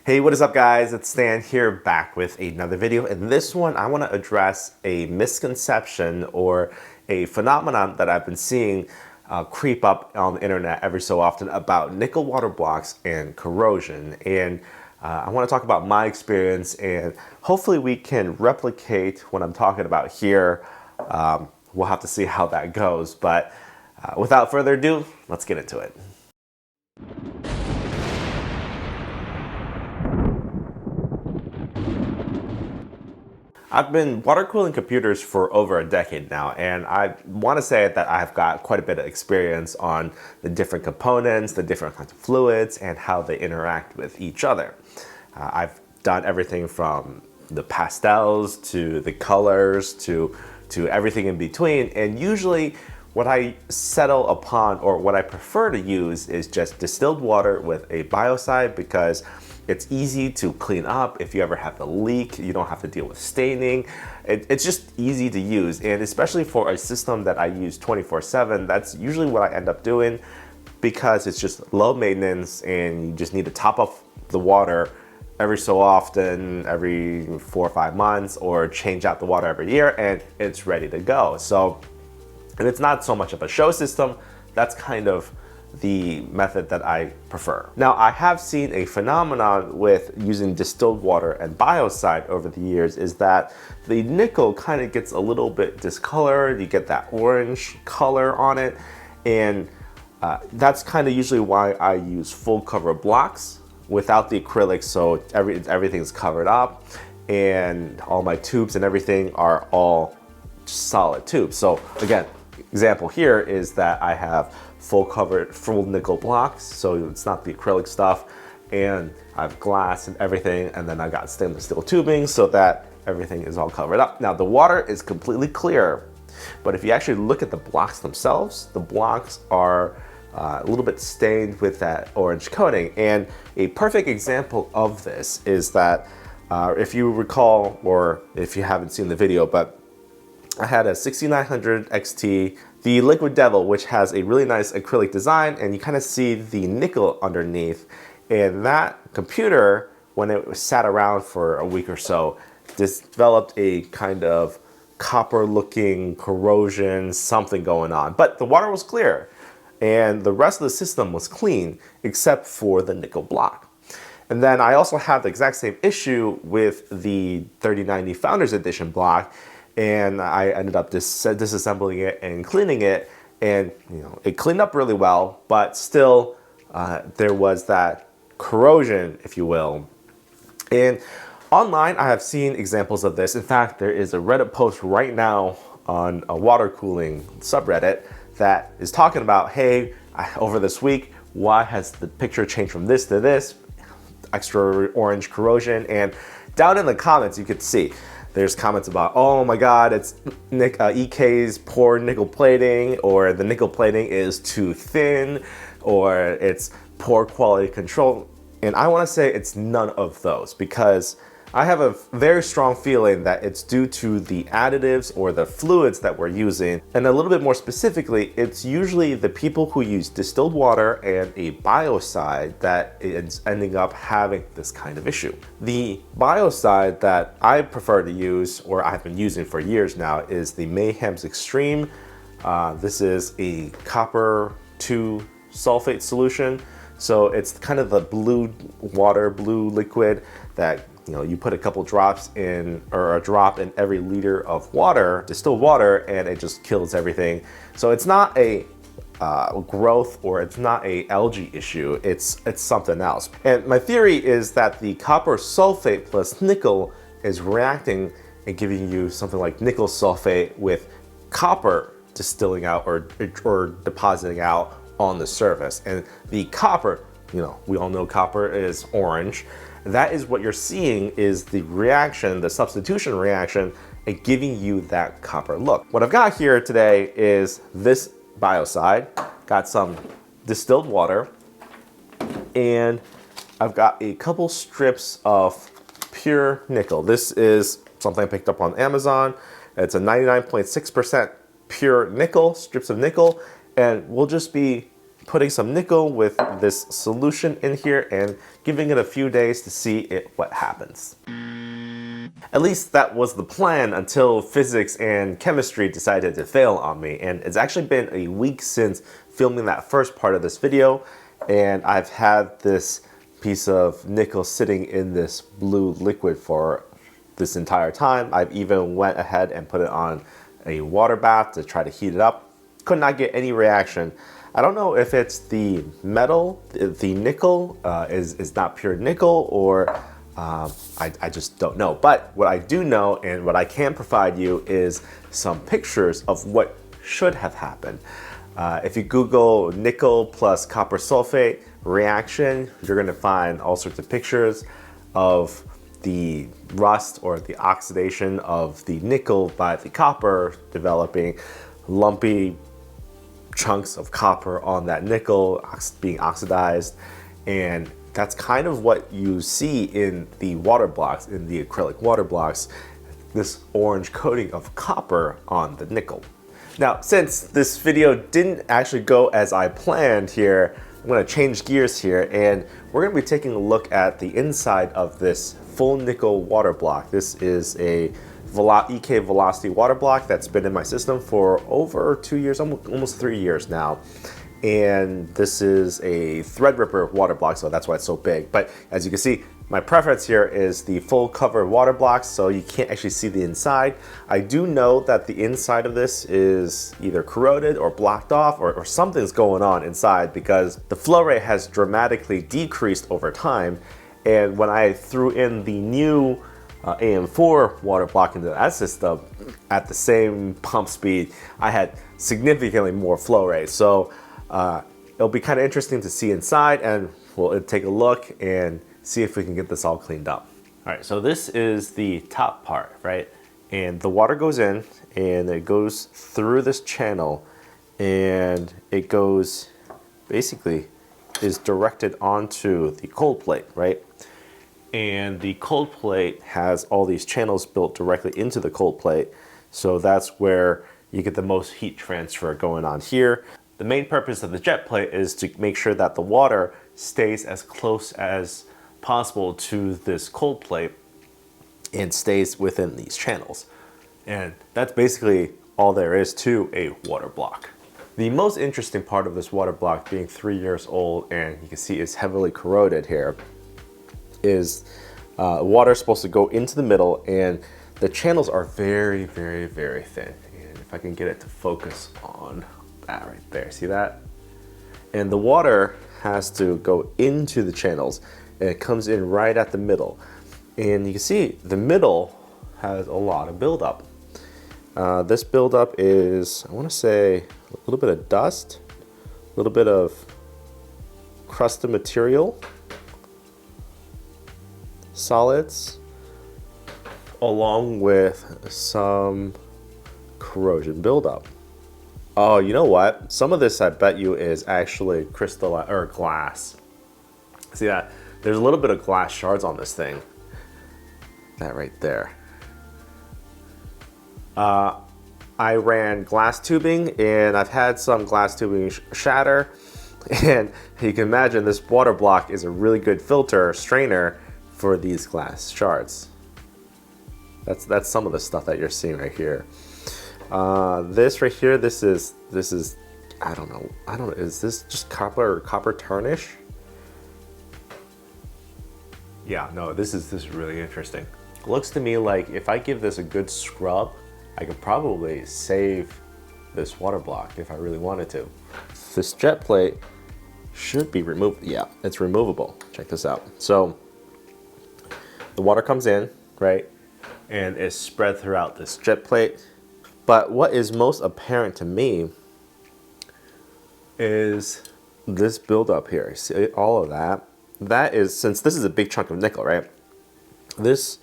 Hey, what is up guys? It's Stan here back with another video. In this one, I want to address a misconception or a phenomenon that I've been seeing creep up on the internet every so often about nickel water blocks and corrosion. And I want to talk about my experience and hopefully we can replicate what I'm talking about here. We'll have to see how that goes. But without further ado, let's get into it. I've been water cooling computers for over a decade now, and I want to say that I've got quite a bit of experience on the different components, the different kinds of fluids, and how they interact with each other. I've done everything from the pastels to the colors to everything in between, and usually what I settle upon or what I prefer to use is just distilled water with a biocide because it's easy to clean up. If you ever have a leak, you don't have to deal with staining. It's just easy to use, and especially for a system that I use 24/7, that's usually what I end up doing because it's just low maintenance and you just need to top up the water every so often, every 4 or 5 months, or change out the water every year and it's ready to go. So, and it's not so much of a show system, that's kind of the method that I prefer. Now, I have seen a phenomenon with using distilled water and biocide over the years is that the nickel kind of gets a little bit discolored. You get that orange color on it, and that's kind of usually why I use full cover blocks without the acrylics, so everything's covered up and all my tubes and everything are all solid tubes. So again, example here is that I have full nickel blocks, so it's not the acrylic stuff, and I have glass and everything, and then I got stainless steel tubing so that everything is all covered up. Now the water is completely clear, but if you actually look at the blocks themselves, the blocks are a little bit stained with that orange coating. And a perfect example of this is that if you recall, or if you haven't seen the video, but I had a 6900 XT, the Liquid Devil, which has a really nice acrylic design, and you kind of see the nickel underneath. And that computer, when it sat around for a week or so, developed a kind of copper looking corrosion, something going on. But the water was clear and the rest of the system was clean except for the nickel block. And then I also had the exact same issue with the 3090 Founders Edition block, and I ended up disassembling it and cleaning it, and it cleaned up really well, but still there was that corrosion, if you will. And online I have seen examples of this. In fact, there is a Reddit post right now on a water cooling subreddit that is talking about, hey, over this week, why has the picture changed from this to this? Extra orange corrosion. And down in the comments, you could see there's comments about, oh my God, it's EK's poor nickel plating, or the nickel plating is too thin, or it's poor quality control. And I want to say it's none of those, because I have a very strong feeling that it's due to the additives or the fluids that we're using. And a little bit more specifically, it's usually the people who use distilled water and a biocide that is ending up having this kind of issue. The biocide that I prefer to use, or I've been using for years now, is the Mayhem's Extreme. This is a copper 2 sulfate solution. So it's kind of the blue liquid that you put a couple drops in, or a drop in every liter of water, distilled water, and it just kills everything. So it's not a growth, or it's not a algae issue, it's something else. And my theory is that the copper sulfate plus nickel is reacting and giving you something like nickel sulfate with copper distilling out or depositing out on the surface. And the copper, we all know copper is orange. That is what you're seeing, is the reaction, the substitution reaction, and giving you that copper look. What I've got here today is this biocide, got some distilled water, and I've got a couple strips of pure nickel. This is something I picked up on Amazon. It's a 99.6% pure nickel, strips of nickel, and we'll just be putting some nickel with this solution in here and giving it a few days to see what happens. At least that was the plan until physics and chemistry decided to fail on me. And it's actually been a week since filming that first part of this video, and I've had this piece of nickel sitting in this blue liquid for this entire time. I've even went ahead and put it on a water bath to try to heat it up. Could not get any reaction. I don't know if it's the metal, the nickel is not pure nickel, or I just don't know. But what I do know and what I can provide you is some pictures of what should have happened. If you Google nickel plus copper sulfate reaction, you're gonna find all sorts of pictures of the rust or the oxidation of the nickel by the copper, developing lumpy chunks of copper on that nickel being oxidized. And that's kind of what you see in the water blocks, in the acrylic water blocks, this orange coating of copper on the nickel. Now, since this video didn't actually go as I planned here, I'm gonna change gears here, and we're gonna be taking a look at the inside of this full nickel water block. This is a EK Velocity water block that's been in my system for over 2 years, almost 3 years now. And this is a Threadripper water block, so that's why it's so big. But as you can see, my preference here is the full cover water block, so you can't actually see the inside. I do know that the inside of this is either corroded or blocked off, or something's going on inside, because the flow rate has dramatically decreased over time. And when I threw in the new AM4 water block into that system at the same pump speed, I had significantly more flow rate. So it'll be kind of interesting to see inside, and we'll take a look and see if we can get this all cleaned up. All right, so this is the top part, right? And the water goes in and it goes through this channel, and it goes, basically is directed onto the cold plate, right? And the cold plate has all these channels built directly into the cold plate. So that's where you get the most heat transfer going on here. The main purpose of the jet plate is to make sure that the water stays as close as possible to this cold plate and stays within these channels. And that's basically all there is to a water block. The most interesting part of this water block, being 3 years old, and you can see it's heavily corroded here, is water is supposed to go into the middle, and the channels are very, very, very thin. And if I can get it to focus on that right there, see that? And the water has to go into the channels, and it comes in right at the middle. And you can see the middle has a lot of buildup. This buildup is, I want to say, a little bit of dust, a little bit of crusted material, solids, along with some corrosion buildup. Oh, you know what? Some of this, I bet you, is actually crystalline or glass. See that? There's a little bit of glass shards on this thing. That right there. I ran glass tubing, and I've had some glass tubing shatter. And you can imagine this water block is a really good filter, strainer for these glass shards. That's some of the stuff that you're seeing right here. This right here, this is I don't know, is this just copper tarnish? Yeah, no, this is really interesting. It looks to me like if I give this a good scrub, I could probably save this water block if I really wanted to. This jet plate should be removed. Yeah, it's removable. Check this out. So the water comes in, right, and is spread throughout this jet plate. But what is most apparent to me is this buildup here. See all of that? That is, since this is a big chunk of nickel, right? This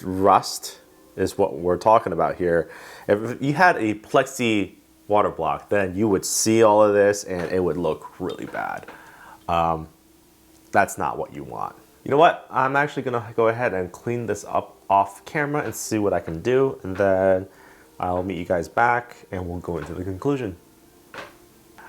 rust is what we're talking about here. If you had a plexi water block, then you would see all of this and it would look really bad. That's not what you want. You know what? I'm actually gonna go ahead and clean this up off camera and see what I can do, and then I'll meet you guys back and we'll go into the conclusion.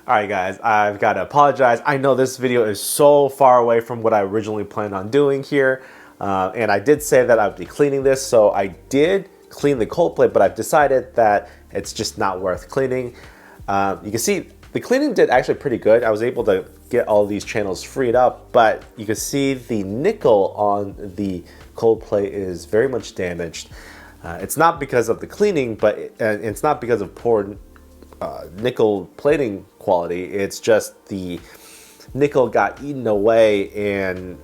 All right, guys, I've got to apologize. I know this video is so far away from what I originally planned on doing here. And I did say that I would be cleaning this, so I did clean the cold plate, but I've decided that it's just not worth cleaning. You can see the cleaning did actually pretty good. I was able to get all these channels freed up, but you can see the nickel on the cold plate is very much damaged. It's not because of the cleaning, but it's not because of poor nickel plating quality. It's just the nickel got eaten away, and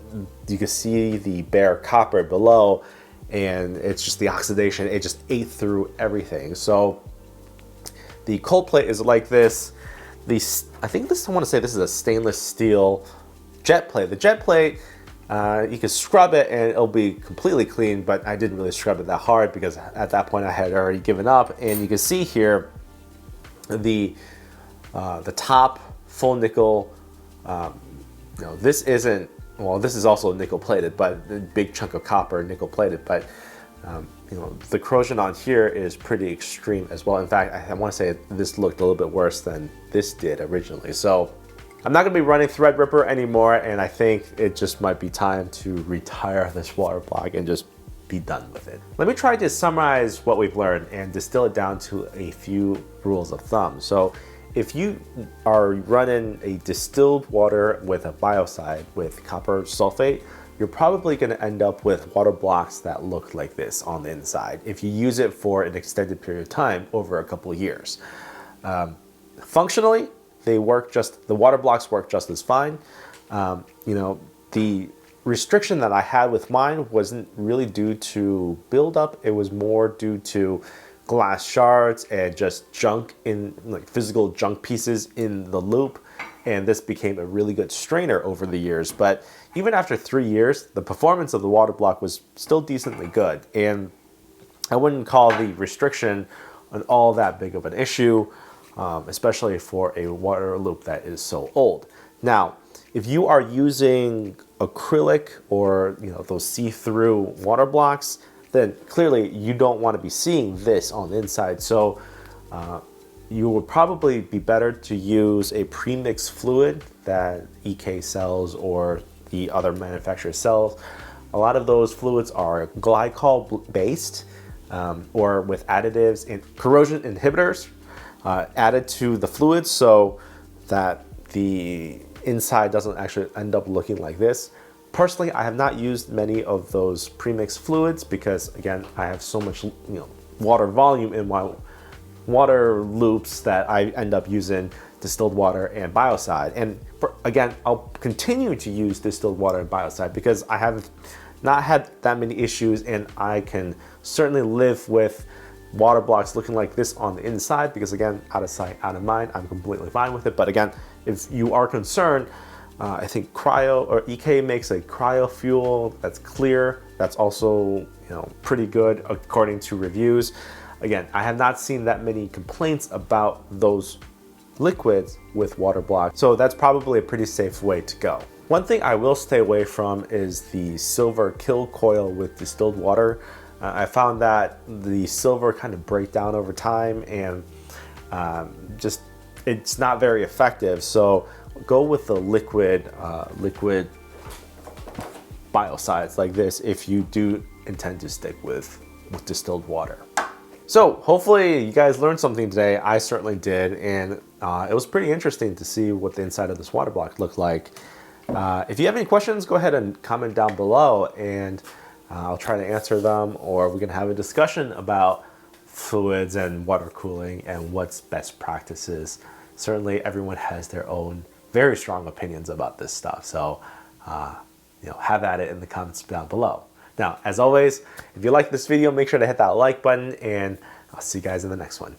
you can see the bare copper below, and it's just the oxidation. It just ate through everything. So the cold plate is like this. I want to say this is a stainless steel jet plate. The jet plate, you can scrub it and it'll be completely clean, but I didn't really scrub it that hard because at that point I had already given up. And you can see here the top full nickel. This isn't, well, this is also nickel plated, but a big chunk of copper nickel plated, but the corrosion on here is pretty extreme as well. In fact, I want to say this looked a little bit worse than this did originally. So I'm not going to be running Threadripper anymore, and I think it just might be time to retire this water block and just be done with it. Let me try to summarize what we've learned and distill it down to a few rules of thumb. So if you are running a distilled water with a biocide with copper sulfate, you're probably going to end up with water blocks that look like this on the inside if you use it for an extended period of time over a couple of years. Functionally, the water blocks work just as fine. The restriction that I had with mine wasn't really due to buildup. It was more due to glass shards and just junk in, like physical junk pieces in the loop. And this became a really good strainer over the years. But even after 3 years, the performance of the water block was still decently good. And I wouldn't call the restriction all that big of an issue, especially for a water loop that is so old. Now, if you are using acrylic or those see-through water blocks, then clearly you don't want to be seeing this on the inside. So you would probably be better to use a premix fluid that EK sells or the other manufacturer sells. A lot of those fluids are glycol based or with additives and corrosion inhibitors added to the fluid so that the inside doesn't actually end up looking like this. Personally, I have not used many of those premix fluids because, again, I have so much water volume in my water loops that I end up using distilled water and biocide. And again, I'll continue to use distilled water and biocide because I have not had that many issues, and I can certainly live with water blocks looking like this on the inside because, again, out of sight, out of mind, I'm completely fine with it. But again, if you are concerned, I think EK makes a cryo fuel that's clear. That's also pretty good according to reviews. Again, I have not seen that many complaints about those liquids with water blocks, so that's probably a pretty safe way to go. One thing I will stay away from is the silver kill coil with distilled water. I found that the silver kind of break down over time, and it's not very effective. So go with the liquid biocides like this if you do intend to stick with distilled water. So hopefully you guys learned something today. I certainly did, and it was pretty interesting to see what the inside of this water block looked like. If you have any questions, go ahead and comment down below, and I'll try to answer them, or we can have a discussion about fluids and water cooling and what's best practices. Certainly everyone has their own very strong opinions about this stuff, so have at it in the comments down below. Now, as always, if you like this video, make sure to hit that like button, and I'll see you guys in the next one.